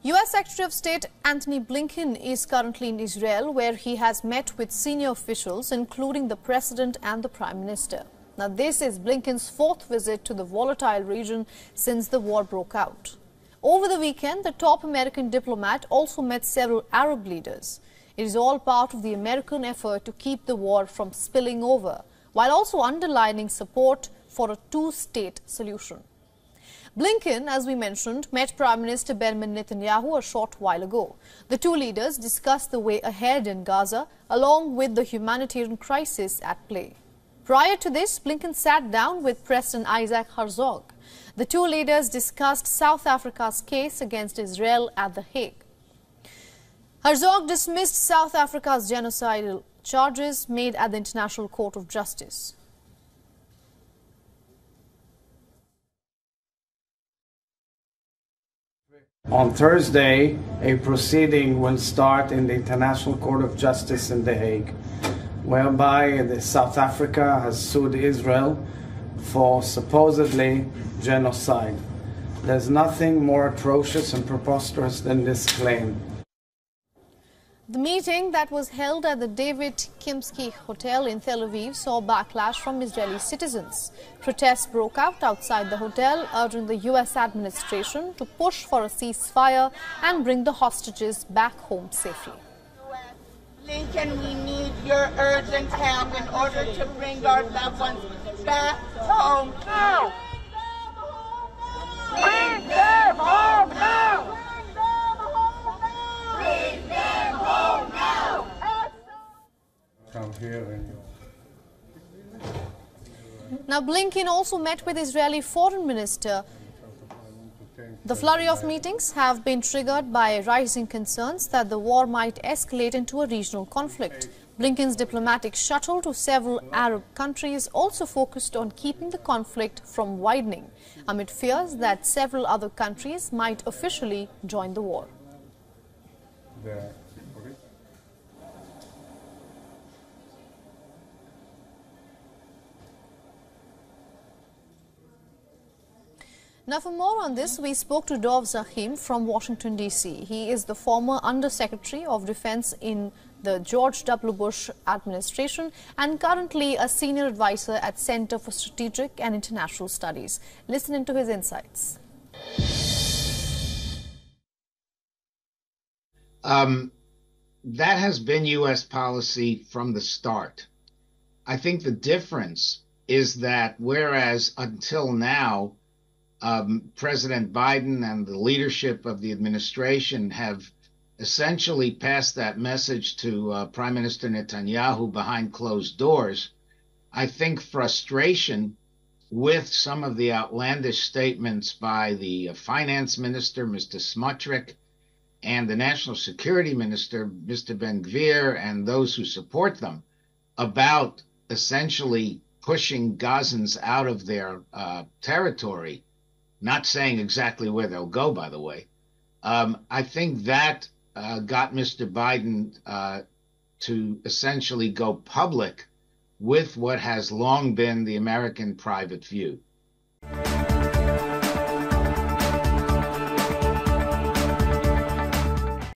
U.S. Secretary of State Antony Blinken is currently in Israel, where he has met with senior officials, including the President and the Prime Minister. Now, this is Blinken's fourth visit to the volatile region since the war broke out. Over the weekend, the top American diplomat also met several Arab leaders. It is all part of the American effort to keep the war from spilling over, while also underlining support for a two-state solution. Blinken, as we mentioned, met Prime Minister Benjamin Netanyahu a short while ago. The two leaders discussed the way ahead in Gaza, along with the humanitarian crisis at play. Prior to this, Blinken sat down with President Herzog. The two leaders discussed South Africa's case against Israel at The Hague. Herzog dismissed South Africa's genocidal charges made at the International Court of Justice. On Thursday, a proceeding will start in the International Court of Justice in The Hague, whereby South Africa has sued Israel for supposedly genocide. There's nothing more atrocious and preposterous than this claim. The meeting that was held at the David Kimsky Hotel in Tel Aviv saw backlash from Israeli citizens. Protests broke out outside the hotel, urging the U.S. administration to push for a ceasefire and bring the hostages back home safely. Blinken, we need your urgent help in order to bring our loved ones back home now. Bring them home now! Bring them home now! Come here and Now, Blinken also met with Israeli Foreign Minister. The flurry of meetings have been triggered by rising concerns that the war might escalate into a regional conflict. Blinken's diplomatic shuttle to several Arab countries also focused on keeping the conflict from widening, amid fears that several other countries might officially join the war. Now, for more on this, we spoke to Dov Zahim from Washington, D.C. He is the former Undersecretary of Defense in the George W. Bush administration and currently a senior advisor at Center for Strategic and International Studies. Listen into his insights. That has been U.S. policy from the start. I think the difference is that whereas until now, President Biden and the leadership of the administration have essentially passed that message to Prime Minister Netanyahu behind closed doors, I think frustration with some of the outlandish statements by the finance minister, Mr. Smotrich, and the national security minister, Mr. Ben-Gvir, and those who support them about essentially pushing Gazans out of their territory, not saying exactly where they'll go, by the way. I think that got Mr. Biden to essentially go public with what has long been the American private view.